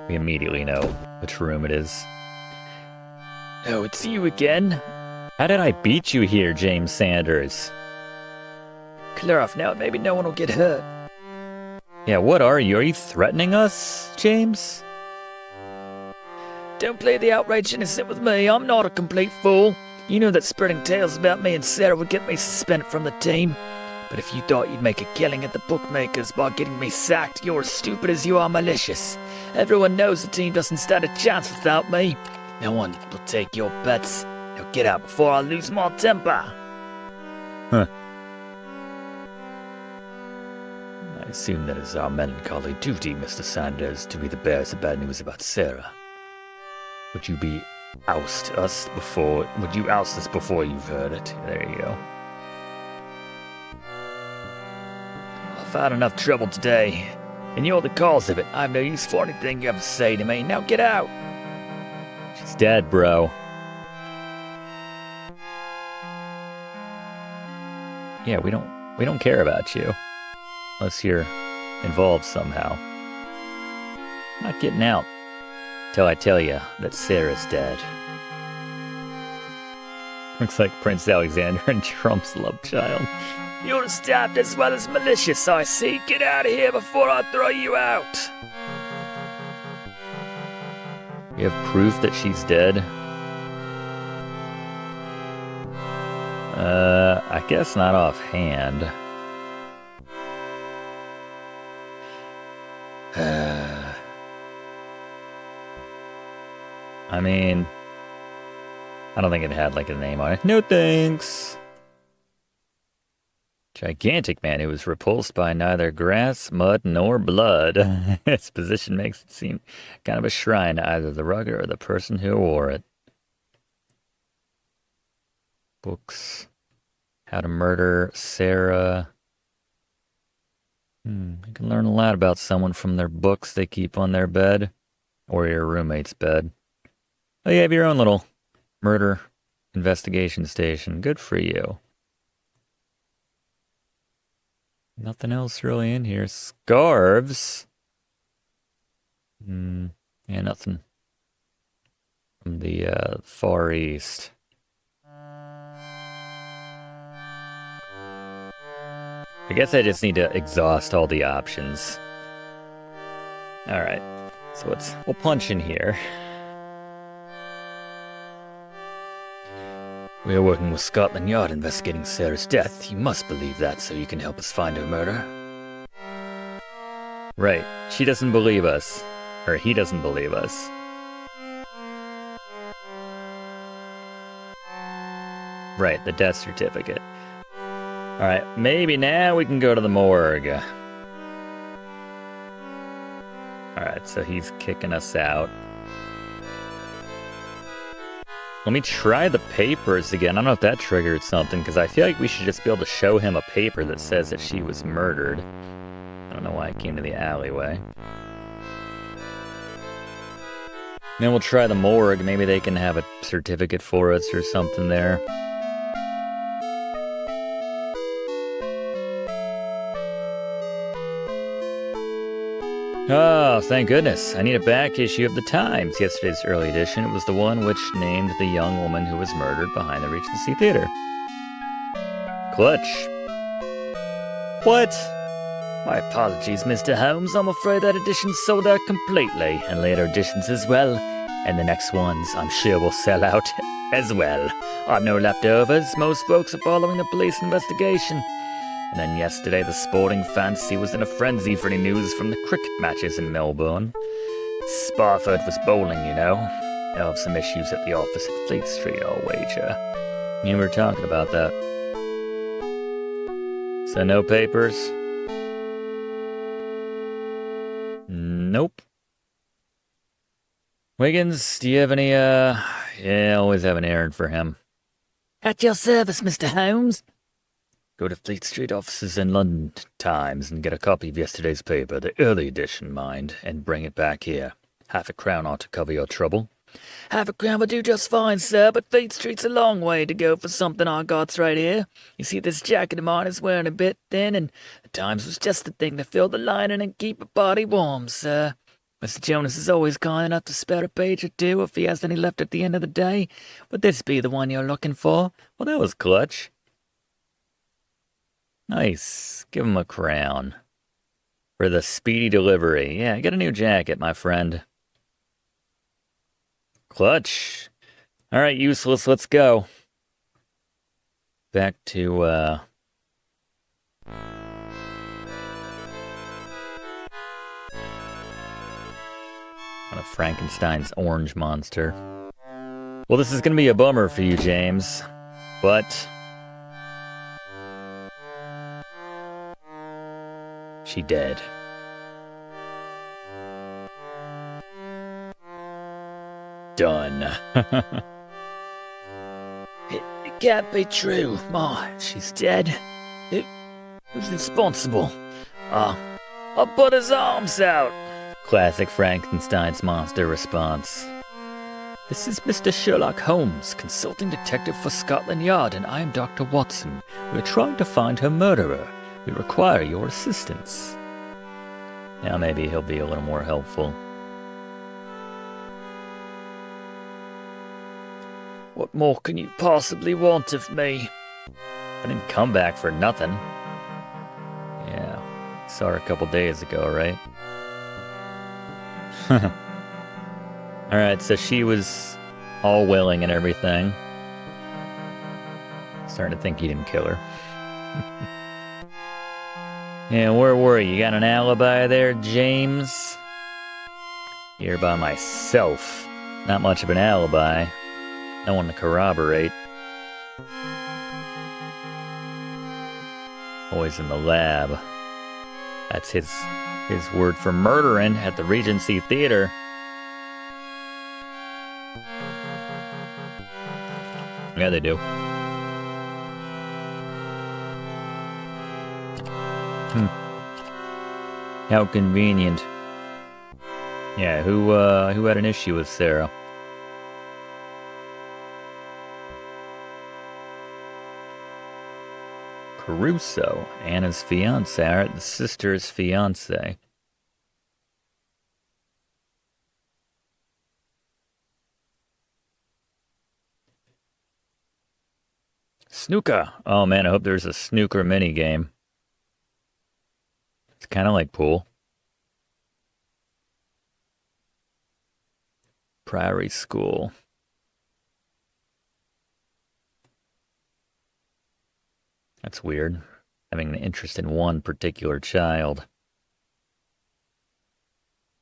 We immediately know which room it is. Oh, it's you again. How did I beat you here, James Sanders? Clear off now, maybe no one will get hurt. Yeah, what are you? Are you threatening us, James? Don't play the outraged innocent with me. I'm not a complete fool. You know that spreading tales about me and Sarah would get me suspended from the team. But if you thought you'd make a killing at the bookmakers by getting me sacked, you're as stupid as you are malicious. Everyone knows the team doesn't stand a chance without me. No one will take your bets. Now get out before I lose my temper. Huh. I assume that is our melancholy duty, Mr. Sanders, to be the bearers of bad news about Sarah. Would you oust us before you've heard it? There you go. I've had enough trouble today, and you're the cause of it. I have no use for anything you have to say to me. Now get out. She's dead, bro. Yeah, we don't care about you. Unless you're involved somehow. I'm not getting out till I tell you that Sarah's dead. Looks like Prince Alexander and Trump's love child. You're stabbed as well as malicious, I see. Get out of here before I throw you out. You have proof that she's dead? I guess not offhand. I mean, I don't think it had like a name on it. No thanks. Gigantic man who was repulsed by neither grass, mud, nor blood. Its position makes it seem kind of a shrine to either the rug or the person who wore it. Books. How to Murder Sarah. You can learn a lot about someone from their books they keep on their bed. Or your roommate's bed. Oh, you have your own little murder investigation station. Good for you. Nothing else really in here. Scarves. Yeah, nothing from the Far East. I guess I just need to exhaust all the options. Alright, so we'll punch in here. We are working with Scotland Yard investigating Sarah's death. You must believe that so you can help us find her murder. Right. She doesn't believe us. Or he doesn't believe us. Right, the death certificate. Alright, maybe now we can go to the morgue. Alright, so he's kicking us out. Let me try the papers again. I don't know if that triggered something, because I feel like we should just be able to show him a paper that says that she was murdered. I don't know why I came to the alleyway. Then we'll try the morgue. Maybe they can have a certificate for us or something there. Oh, thank goodness. I need a back issue of the Times. Yesterday's early edition. It was the one which named the young woman who was murdered behind the Regency Theater. Clutch. What? My apologies, Mr. Holmes. I'm afraid that edition's sold out completely, and later editions as well. And the next ones, I'm sure, will sell out as well. I've no leftovers. Most folks are following the police investigation. And then yesterday, the sporting fancy was in a frenzy for any news from the cricket matches in Melbourne. Sparford was bowling, you know. They'll have some issues at the office at Fleet Street, I'll wager. You were talking about that. So no papers? Nope. Wiggins, do you have any, Yeah, I always have an errand for him. At your service, Mr. Holmes. Go to Fleet Street offices in London Times and get a copy of yesterday's paper, the early edition, mind, and bring it back here. Half a crown ought to cover your trouble. Half a crown would do just fine, sir, but Fleet Street's a long way to go for something I got's right here. You see, this jacket of mine is wearing a bit thin, and the Times was just the thing to fill the lining and keep a body warm, sir. Mr. Jonas is always kind enough to spare a page or two if he has any left at the end of the day. Would this be the one you're looking for? Well, that was clutch. Nice. Give him a crown. For the speedy delivery. Yeah, get a new jacket, my friend. Clutch. All right, useless, let's go. Back to, one of Frankenstein's orange monster. Well, this is gonna be a bummer for you, James, but she dead. Done. It can't be true. Ma, she's dead. Who's responsible? I'll put his arms out. Classic Frankenstein's monster response. This is Mr. Sherlock Holmes, consulting detective for Scotland Yard, and I am Dr. Watson. We're trying to find her murderer. We require your assistance. Now maybe he'll be a little more helpful. What more can you possibly want of me? I didn't come back for nothing. Yeah, saw her a couple days ago, right? Alright, so she was all willing and everything. Starting to think you didn't kill her. Yeah, where were you? You got an alibi there, James? Here by myself. Not much of an alibi. No one to corroborate. Always in the lab. That's his word for murdering at the Regency Theater. Yeah, they do. How convenient. Yeah, who had an issue with Sarah? Caruso, Anna's fiance, alright, the sister's fiance. Snooker. Oh man, I hope there's a snooker minigame. It's kind of like pool. Priory School. That's weird. Having an interest in one particular child.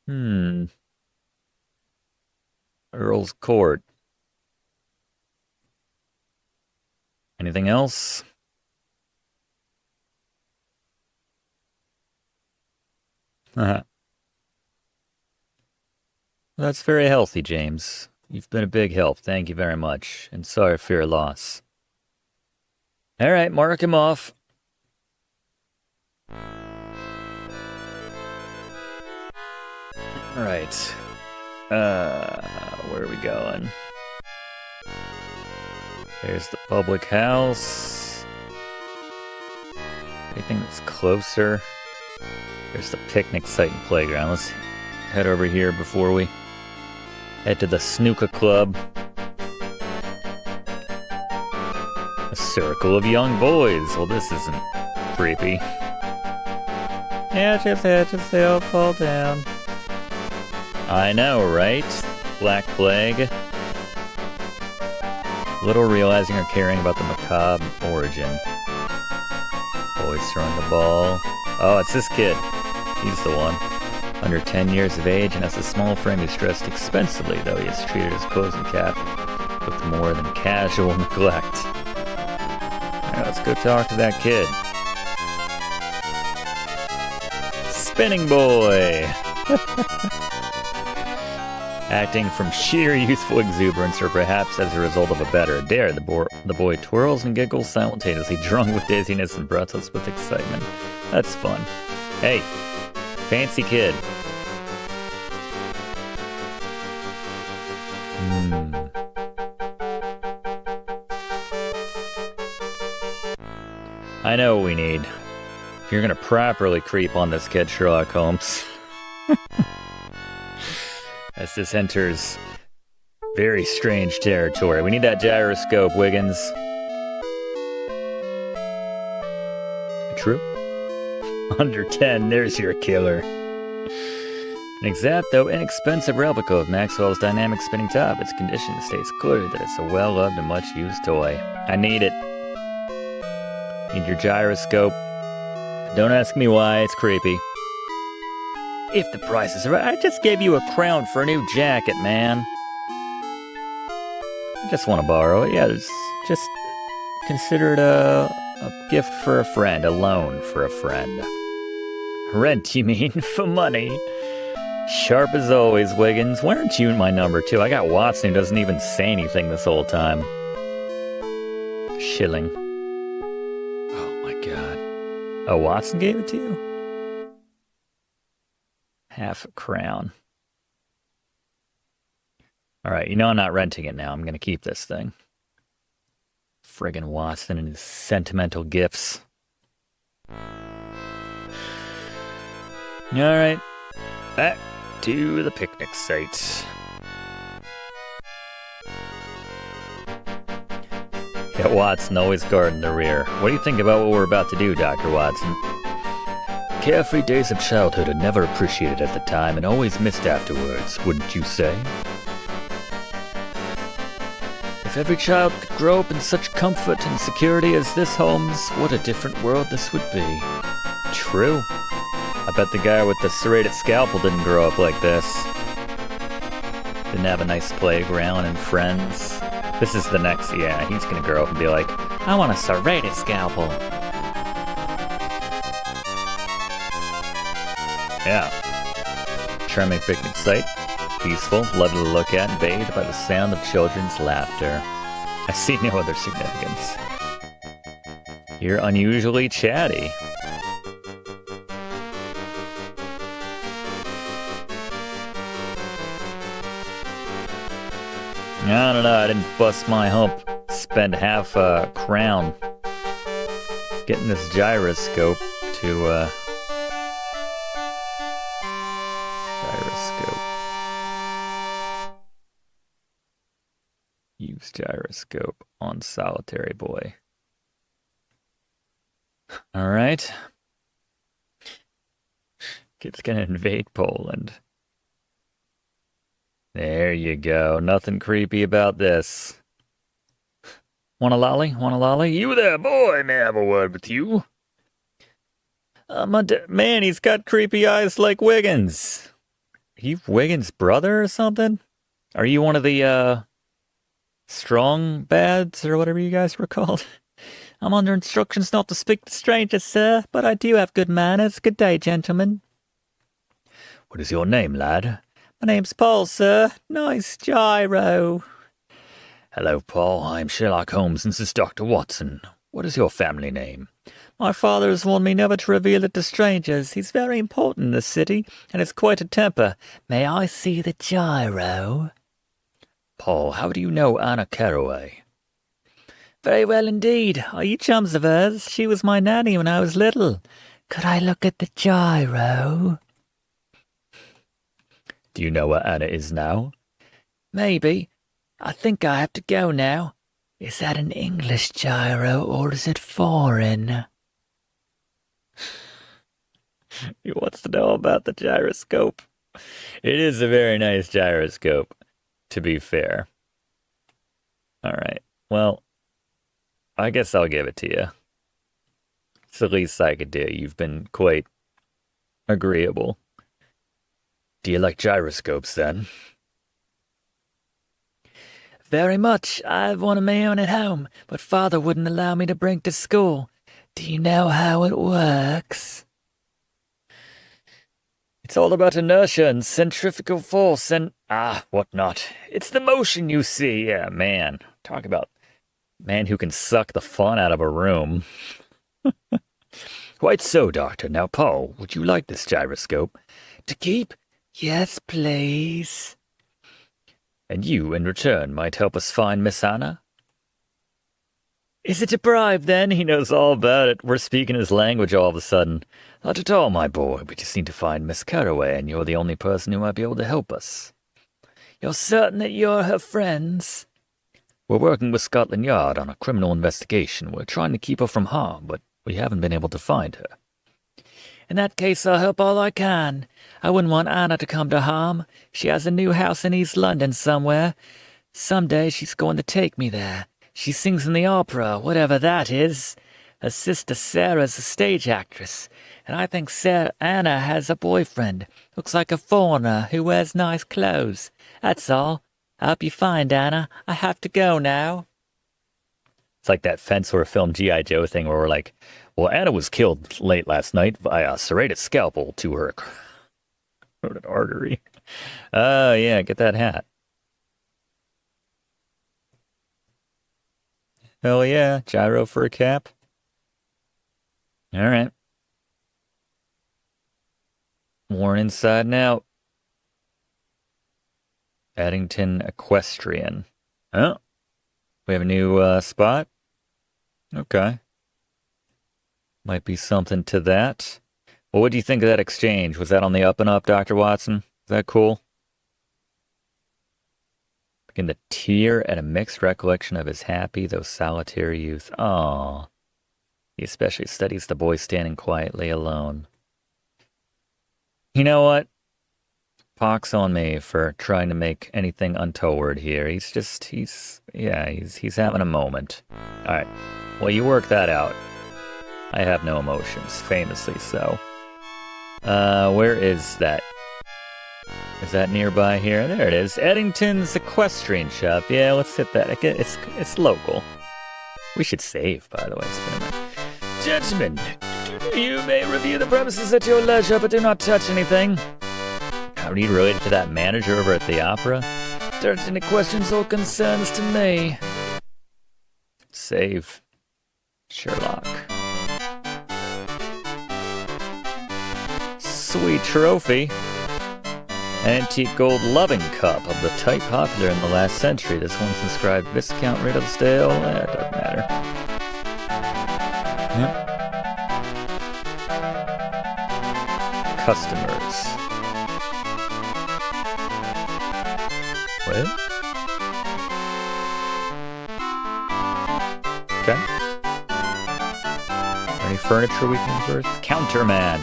Earl's Court. Anything else? That's very healthy, James. You've been a big help. Thank you very much. And sorry for your loss. Alright, mark him off. Alright. Where are we going? There's the public house. Anything that's closer? There's the picnic site and playground. Let's head over here before we head to the snooker club. A circle of young boys. Well, this isn't creepy. Yeah, just hit yourself, fall down. I know, right? Black Plague. Little realizing or caring about the macabre origin. Boys throwing the ball. Oh, it's this kid. He's the one. Under 10 years of age and has a small frame, he's dressed expensively, though he is treated his clothes and cap with more than casual neglect. Alright, let's go talk to that kid. Spinning boy! Acting from sheer youthful exuberance, or perhaps as a result of a better dare, the boy twirls and giggles simultaneously, drunk with dizziness and breathless with excitement. That's fun. Hey, fancy kid. I know what we need. If you're gonna properly creep on this kid, Sherlock Holmes. as this enters very strange territory. We need that gyroscope, Wiggins. True? Under 10, there's your killer. An exact, though inexpensive replica of Maxwell's dynamic spinning top. Its condition states clearly that it's a well-loved and much-used toy. I need it. Need your gyroscope. Don't ask me why, it's creepy. If the price is right, I just gave you a crown for a new jacket, man. I just want to borrow it. Yeah, it's just consider it a gift for a friend, a loan for a friend. Rent, you mean? For money? Sharp as always, Wiggins. Why aren't you my number two? I got Watson who doesn't even say anything this whole time. Shilling. Oh my god. Oh, Watson gave it to you? Half a crown. Alright, you know I'm not renting it now. I'm gonna keep this thing. Friggin' Watson and his sentimental gifts. Alright, back to the picnic site. Got Watson always guarding the rear. What do you think about what we're about to do, Dr. Watson? Carefree days of childhood are never appreciated at the time and always missed afterwards, wouldn't you say? If every child could grow up in such comfort and security as this Holmes, what a different world this would be. True. I bet the guy with the serrated scalpel didn't grow up like this. Didn't have a nice playground and friends. This is the next, yeah, he's gonna grow up and be like, I want a serrated scalpel. Yeah. Charming picnic site. Peaceful, lovely to look at and bathed by the sound of children's laughter. I see no other significance. You're unusually chatty. I don't know, I didn't bust my hump. Spend half a crown getting this gyroscope to, gyroscope. Use gyroscope on solitary boy. Alright. Kid's gonna invade Poland. There you go. Nothing creepy about this. Want a lolly? Want a lolly? You there, boy! May I have a word with you? Man, he's got creepy eyes like Wiggins. Are you Wiggins' brother or something? Are you one of the, strong bads or whatever you guys were called? I'm under instructions not to speak to strangers, sir, but I do have good manners. Good day, gentlemen. What is your name, lad? My name's Paul, sir. Nice gyro. Hello, Paul. I'm Sherlock Holmes, and this is Dr. Watson. What is your family name? My father has warned me never to reveal it to strangers. He's very important in this city, and has quite a temper. May I see the gyro? Paul, how do you know Anna Caraway? Very well indeed. Are you chums of hers? She was my nanny when I was little. Could I look at the gyro? Do you know where Anna is now? Maybe. I think I have to go now. Is that an English gyro or is it foreign? He wants to know about the gyroscope. It is a very nice gyroscope, to be fair. Alright, well, I guess I'll give it to you. It's the least I could do. You've been quite agreeable. Do you like gyroscopes, then? Very much. I've one of my own at home, but Father wouldn't allow me to bring to school. Do you know how it works? It's all about inertia and centrifugal force and, whatnot. It's the motion you see. Yeah, man. Talk about man who can suck the fun out of a room. Quite so, Doctor. Now, Paul, would you like this gyroscope? To keep? Yes, please. And you, in return, might help us find Miss Anna? Is it a bribe, then? He knows all about it. We're speaking his language all of a sudden. Not at all, my boy. We just need to find Miss Caraway, and you're the only person who might be able to help us. You're certain that you're her friends? We're working with Scotland Yard on a criminal investigation. We're trying to keep her from harm, but we haven't been able to find her. In that case, I'll help all I can. I wouldn't want Anna to come to harm. She has a new house in East London somewhere. Someday she's going to take me there. She sings in the opera, whatever that is. Her sister Sarah's a stage actress, and I think Anna has a boyfriend. Looks like a foreigner who wears nice clothes. That's all. I hope you find Anna. I have to go now. It's like that Fence or film G.I. Joe thing where we're like, well, Anna was killed late last night by a serrated scalpel to her carotid artery. Oh, yeah, get that hat. Hell yeah, gyro for a cap. All right. Worn inside and out. Addington Equestrian. Oh, we have a new spot. Okay. Might be something to that. Well, what do you think of that exchange? Was that on the up and up, Dr. Watson? Is that cool? Begin to tear at a mixed recollection of his happy, though solitary youth. Aww. He especially studies the boy standing quietly alone. You know what? Pox on me for trying to make anything untoward here. He's having a moment. All right. Well, you work that out. I have no emotions, famously so. Where is that? Is that nearby here? There it is. Eddington's Equestrian Shop. Yeah, let's hit that. It's local. We should save, by the way. It's been a minute. Gentlemen, you may review the premises at your leisure, but do not touch anything. Are you related to that manager over at the opera? If there aren't any questions or concerns to me. Save. Sherlock. Sweet trophy. Antique gold loving cup of the type popular in the last century. This one's inscribed Viscount Riddlesdale. It doesn't matter. Yep. Customers. What? Okay. Any furniture we can convert? Counterman.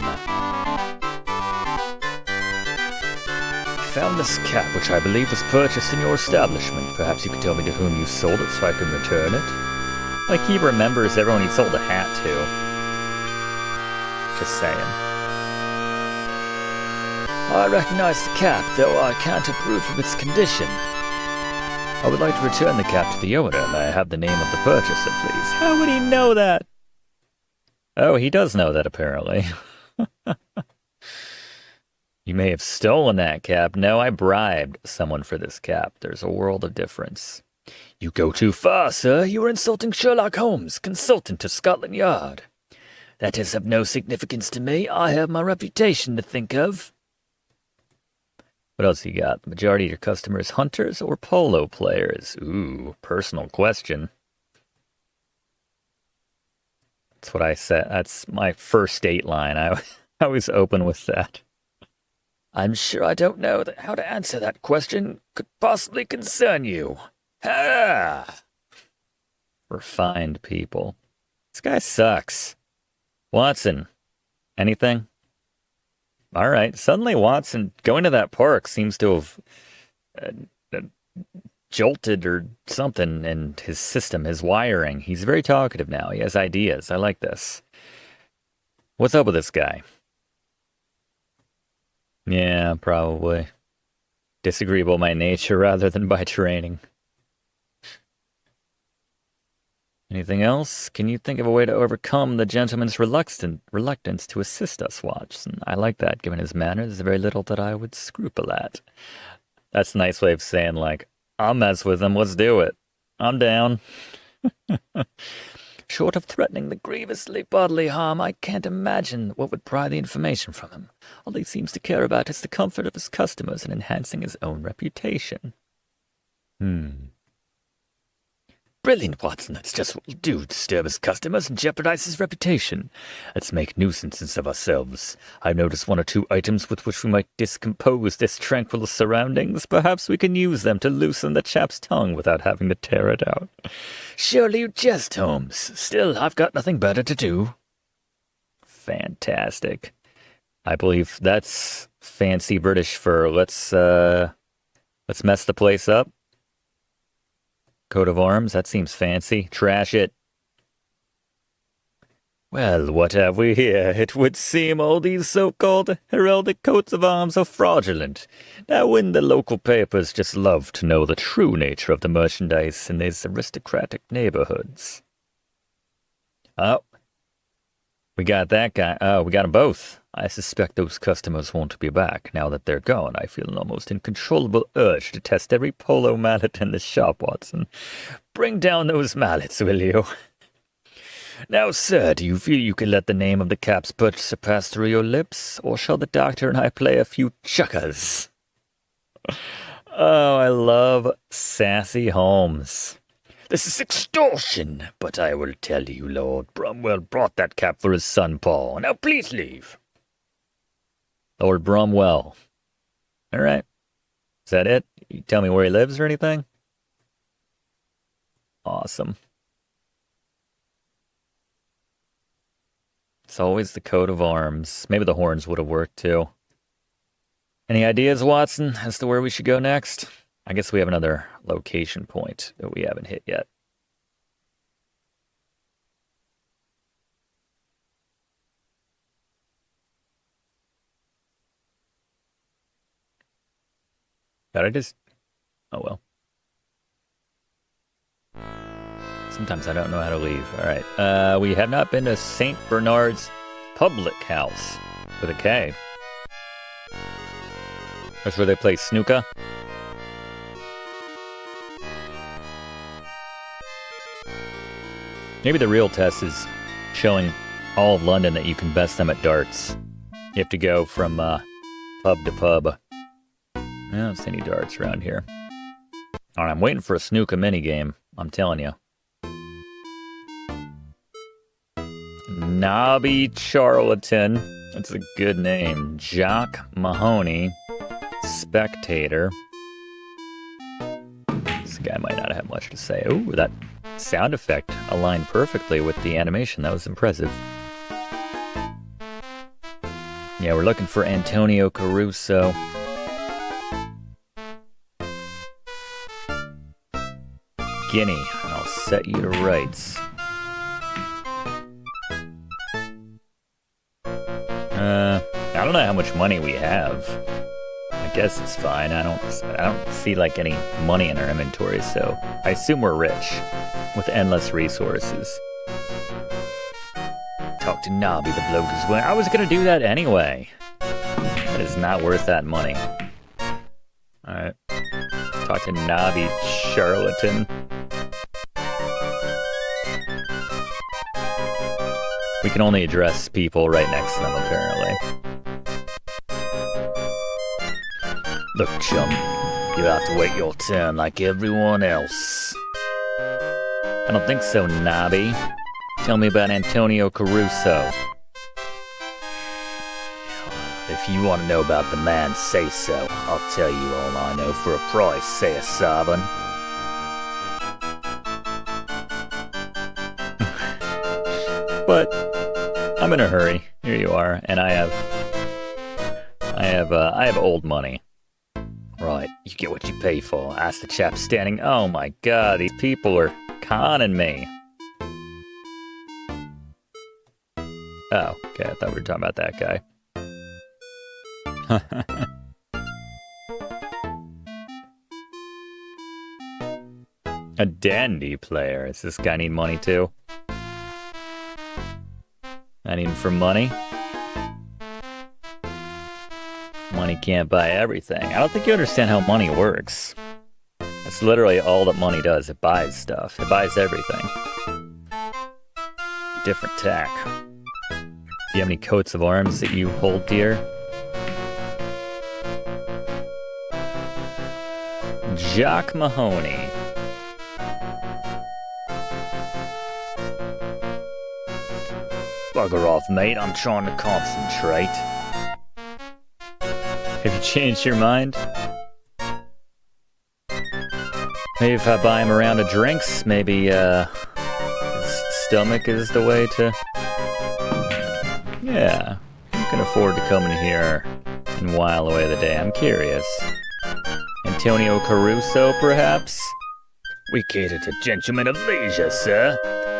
Found this cap, which I believe was purchased in your establishment. Perhaps you could tell me to whom you sold it so I can return it? Like he remembers everyone he sold a hat to. Just saying. I recognize the cap, though I can't approve of its condition. I would like to return the cap to the owner. May I have the name of the purchaser, please? How would he know that? Oh, he does know that, apparently. You may have stolen that cap. No, I bribed someone for this cap. There's a world of difference. You go too far, sir. You are insulting Sherlock Holmes, consultant of Scotland Yard. That is of no significance to me. I have my reputation to think of. What else you got? The majority of your customers hunters or polo players? Ooh, personal question. That's what I said. That's my first date line. I was open with that. I'm sure I don't know how to answer that question. Could possibly concern you. Ha! Refined people. This guy sucks. Watson, anything? All right. Suddenly Watson, going to that park, seems to have jolted or something in his system, his wiring. He's very talkative now. He has ideas. I like this. What's up with this guy? Yeah, probably. Disagreeable by nature rather than by training. Anything else? Can you think of a way to overcome the gentleman's reluctance to assist us, Watson? I like that, given his manners. There's very little that I would scruple at. That's a nice way of saying, like, I'll mess with him, let's do it. I'm down. Short of threatening the grievously bodily harm, I can't imagine what would pry the information from him. All he seems to care about is the comfort of his customers and enhancing his own reputation. Brilliant, Watson. That's just what we'll do. Disturb his customers and jeopardize his reputation. Let's make nuisances of ourselves. I've noticed one or two items with which we might discompose this tranquil surroundings. Perhaps we can use them to loosen the chap's tongue without having to tear it out. Surely you jest, Holmes. Still, I've got nothing better to do. Fantastic. I believe that's fancy British for let's mess the place up. Coat of arms, that seems fancy. Trash it. Well, what have we here? It would seem all these so-called heraldic coats of arms are fraudulent. Now, wouldn't the local papers just love to know the true nature of the merchandise in these aristocratic neighborhoods? Oh, we got that guy. Oh, we got them both. I suspect those customers won't be back. Now that they're gone, I feel an almost uncontrollable urge to test every polo mallet in the shop, Watson. Bring down those mallets, will you? Now, sir, do you feel you can let the name of the cap's purchaser pass through your lips? Or shall the doctor and I play a few chuckers? Oh, I love sassy Holmes. This is extortion, but I will tell you, Lord Bromwell brought that cap for his son, Paul. Now, please leave. Lord Bromwell. All right. Is that it? You tell me where he lives or anything? Awesome. It's always the coat of arms. Maybe the horns would have worked too. Any ideas, Watson, as to where we should go next? I guess we have another location point that we haven't hit yet. Got I just... Oh, well. Sometimes I don't know how to leave. All right. We have not been to St. Bernard's Public House with a K. That's where they play snooker. Maybe the real test is showing all of London that you can best them at darts. You have to go from pub to pub. I don't see any darts around here. All right, I'm waiting for a snooker minigame. I'm telling you. Nobby Charlatan. That's a good name. Jock Mahoney. Spectator. This guy might not have much to say. Ooh, that sound effect aligned perfectly with the animation. That was impressive. Yeah, we're looking for Antonia Caruso. Guinea, and I'll set you to rights. I don't know how much money we have. I guess it's fine. I don't see like any money in our inventory, so I assume we're rich with endless resources. Talk to Nobby the bloke as well. I was gonna do that anyway. That is not worth that money. Alright. Talk to Nobby Charlatan. We can only address people right next to them, apparently. Look, chum, you have to wait your turn like everyone else. I don't think so, Nobby. Tell me about Antonio Caruso. If you want to know about the man, say so. I'll tell you all I know for a price, say a sovereign. But I'm in a hurry. Here you are, and I have old money. Right, you get what you pay for. Asked the chap standing. Oh my God, these people are conning me. Oh, okay, I thought we were talking about that guy. A dandy player. Does this guy need money too? I need him for money. Money can't buy everything. I don't think you understand how money works. That's literally all that money does. It buys stuff. It buys everything. Different tack. Do you have any coats of arms that you hold dear? Jock Mahoney. Bugger off, mate. I'm trying to concentrate. Have you changed your mind? Maybe if I buy him a round of drinks, maybe his stomach is the way to... Yeah, you can afford to come in here and while away the day. I'm curious. Antonia Caruso, perhaps? We cater to gentlemen of leisure, sir.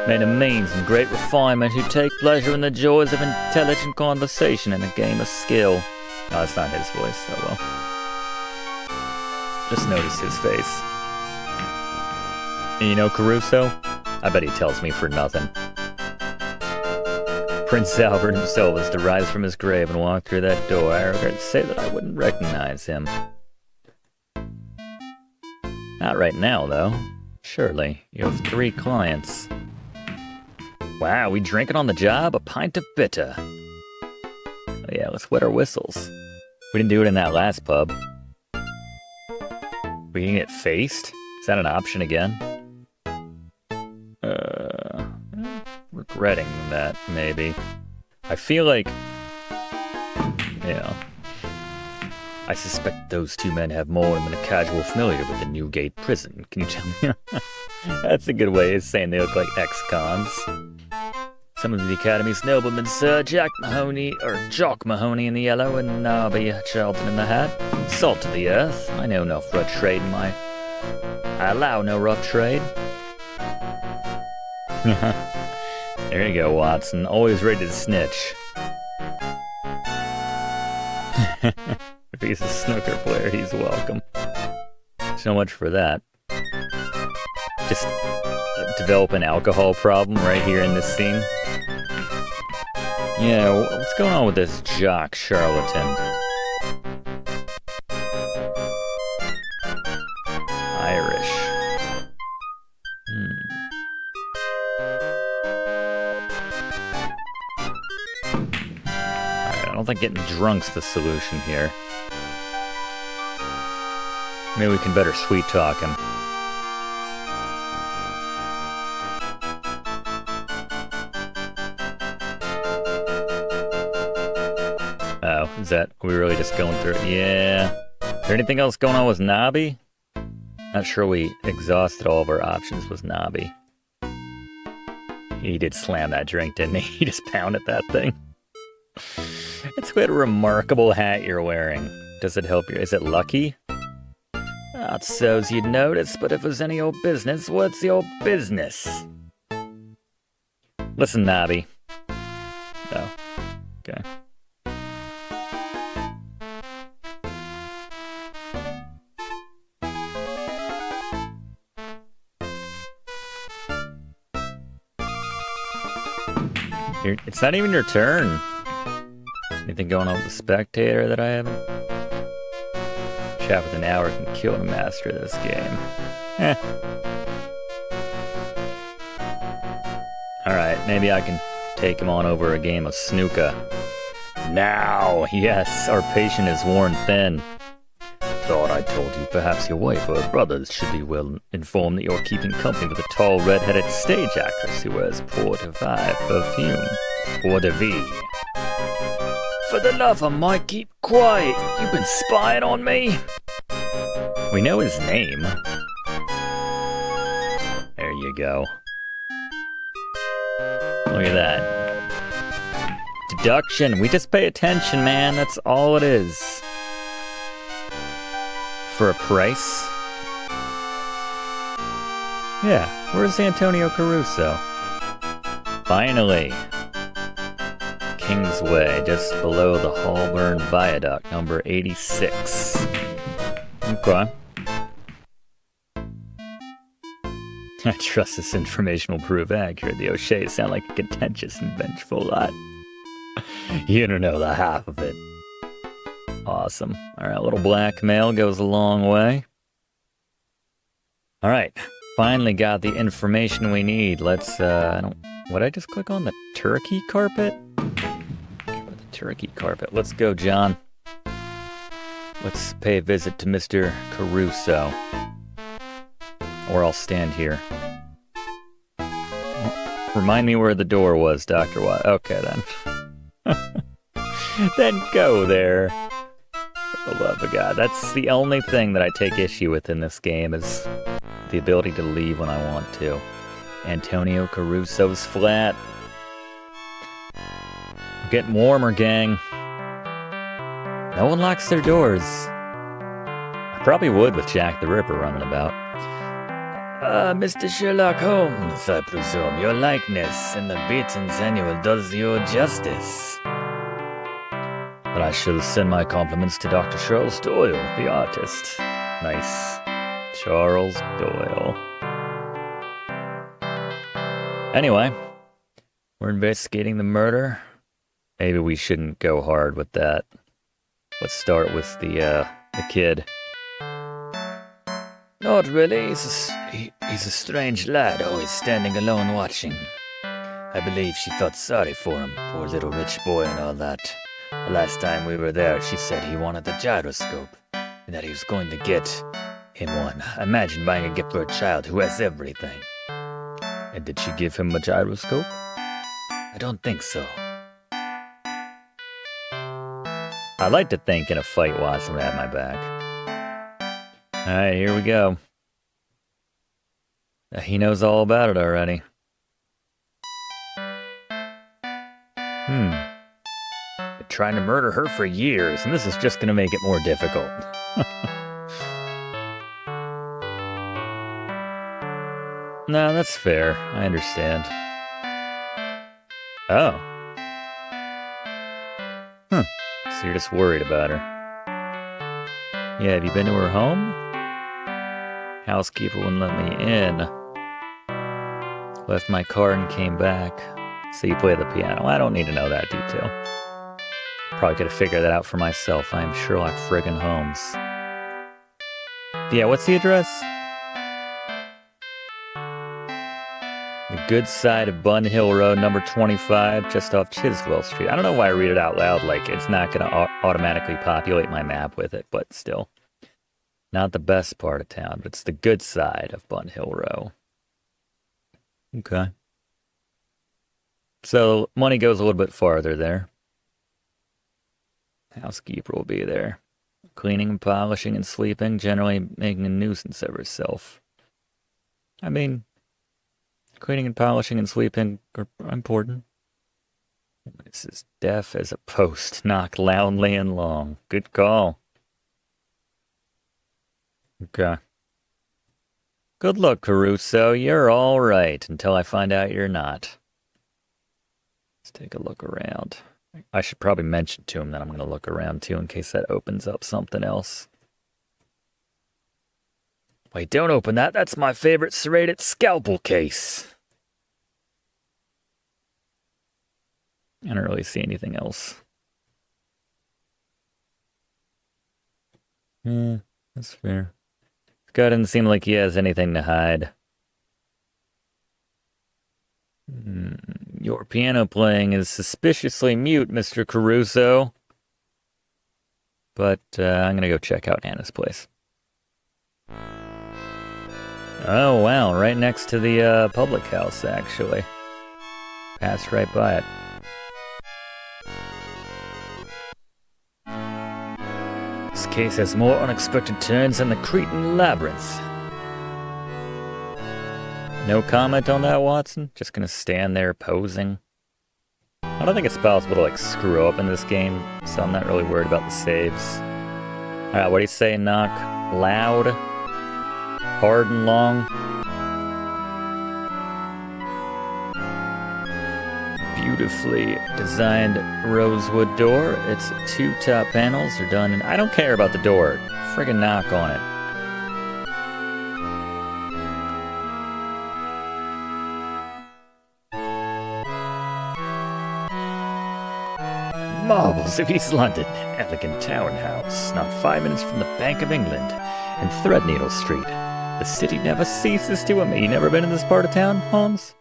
Men of means and great refinement who take pleasure in the joys of intelligent conversation and a game of skill. Oh, that's not his voice, oh well. Just notice his face. And you know Caruso? I bet he tells me for nothing. Prince Albert himself is to rise from his grave and walk through that door. I regret to say that I wouldn't recognize him. Not right now, though. Surely, you have 3 clients. Wow, we drinking on the job? A pint of bitter. Oh yeah, let's wet our whistles. We didn't do it in that last pub. We can get faced? Is that an option again? Regretting that, maybe. I feel like... Yeah. I suspect those 2 men have more than a casual familiar with the Newgate prison. Can you tell me? That's a good way of saying they look like ex-cons. Some of the Academy's noblemen, sir. Jock Mahoney in the yellow, and Nobby Charlton in the hat. Salt of the earth. I know no rough trade in my... I allow no rough trade. There you go, Watson. Always ready to snitch. If he's a snooker player, he's welcome. So much for that. Just develop an alcohol problem right here in this scene. Yeah, what's going on with this jock charlatan? Irish. Alright, I don't think getting drunk's the solution here. Maybe we can better sweet talk him. Oh, is that, are we really just going through it? Yeah. Is there anything else going on with Nobby? Not sure we exhausted all of our options with Nobby. He did slam that drink, didn't he? He just pounded that thing. It's quite a remarkable hat you're wearing. Does it help you? Is it lucky? Not so's you'd notice, but if it was any old business, what's the old business? Listen, Nobby. Oh, okay. It's not even your turn. Anything going on with the spectator that I haven't? Chat with an hour can kill the master of this game. Alright, maybe I can take him on over a game of snooker. Now! Yes, our patient is worn thin. Thought I told you perhaps your wife or brothers should be well informed that you're keeping company with a tall, red-headed stage actress who wears Port de Vie perfume. Port de Vie. For the love of Mike, keep quiet. You've been spying on me. We know his name. There you go. Look at that. Deduction. We just pay attention, man. That's all it is. For a price? Yeah, where's Antonia Caruso? Finally. Kingsway, just below the Holborn Viaduct, number 86. Okay. I trust this information will prove accurate. The O'Sheas sound like a contentious and vengeful lot. You don't know the half of it. Awesome. Alright, a little blackmail goes a long way. Alright, finally got the information we need. Let's, what'd I just click on? The turkey carpet? The turkey carpet. Let's go, John. Let's pay a visit to Mr. Caruso. Or I'll stand here. Remind me where the door was, Dr. Watt. Okay, then. Then go there. For the love of God. That's the only thing that I take issue with in this game is the ability to leave when I want to. Antonia Caruso's flat. We're getting warmer, gang. No one locks their doors. I probably would with Jack the Ripper running about. Mr. Sherlock Holmes, I presume your likeness in the Beaton's annual does you justice. But I shall send my compliments to Dr. Charles Doyle, the artist. Nice. Charles Doyle. Anyway, we're investigating the murder. Maybe we shouldn't go hard with that. Let's start with the kid. Not really. He's a strange lad, always standing alone watching. I believe she felt sorry for him, poor little rich boy and all that. The last time we were there, she said he wanted the gyroscope, and that he was going to get him one. Imagine buying a gift for a child who has everything. And did she give him a gyroscope? I don't think so. I like to think in a fight Watson would have my back. Alright, here we go. He knows all about it already. Been trying to murder her for years, and this is just gonna make it more difficult. No, that's fair. I understand. Oh. So you're just worried about her. Yeah, have you been to her home? Housekeeper wouldn't let me in. Left my card and came back. So you play the piano. I don't need to know that detail. Probably could have figured that out for myself. I am Sherlock friggin' Holmes. Yeah, what's the address? The good side of Bun Hill Road, number 25, just off Chiswell Street. I don't know why I read it out loud like it's not going to automatically populate my map with it, but still. Not the best part of town, but it's the good side of Bun Hill Row. Okay. So money goes a little bit farther there. Housekeeper will be there. Cleaning and polishing and sleeping, generally making a nuisance of herself. I mean, cleaning and polishing and sleeping are important. This is deaf as a post, knock loudly and long. Good call. Okay. Good luck, Caruso. You're all right until I find out you're not. Let's take a look around. I should probably mention to him that I'm going to look around too in case that opens up something else. Wait, don't open that. That's my favorite Serrated Scalpel case. I don't really see anything else. Yeah, that's fair. This guy doesn't seem like he has anything to hide. Your piano playing is suspiciously mute, Mr. Caruso. But I'm going to go check out Anna's place. Oh, wow, right next to the public house, actually. Passed right by it. This case has more unexpected turns than the Cretan labyrinth. No comment on that, Watson? Just gonna stand there posing? I don't think it's possible to, like, screw up in this game, so I'm not really worried about the saves. Alright, what do you say, knock? Loud? Hard and long? Beautifully designed rosewood door. Its two top panels are done, and I don't care about the door. Friggin' knock on it. Marvels of East London, elegant townhouse, not 5 minutes from the Bank of England, and Threadneedle Street. The city never ceases to amaze. You never been in this part of town, Holmes?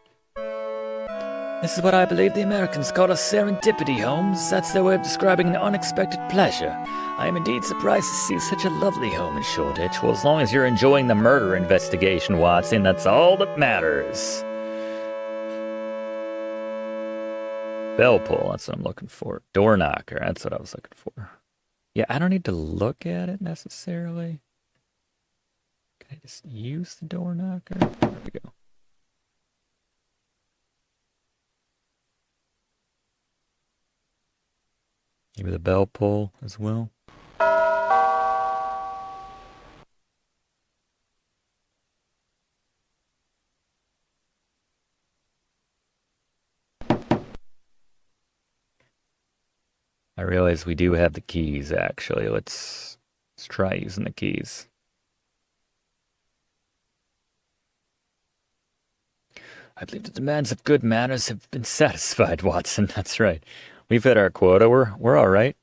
This is what I believe the Americans call a serendipity, Holmes. That's their way of describing an unexpected pleasure. I am indeed surprised to see such a lovely home in Shoreditch. Well, as long as you're enjoying the murder investigation, Watson, that's all that matters. Bell pull, that's what I'm looking for. Door knocker, that's what I was looking for. Yeah, I don't need to look at it necessarily. Can I just use the door knocker? There we go. Maybe the bell pull as well. I realize we do have the keys, actually. Let's try using the keys. I believe the demands of good manners have been satisfied, Watson. That's right. We've hit our quota. We're all right.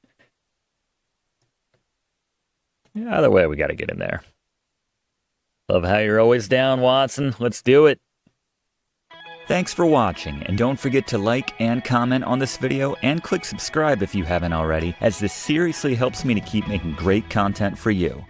Yeah, either way, we got to get in there. Love how you're always down, Watson. Let's do it. Thanks for watching, and don't forget to like and comment on this video, and click subscribe if you haven't already, as this seriously helps me to keep making great content for you.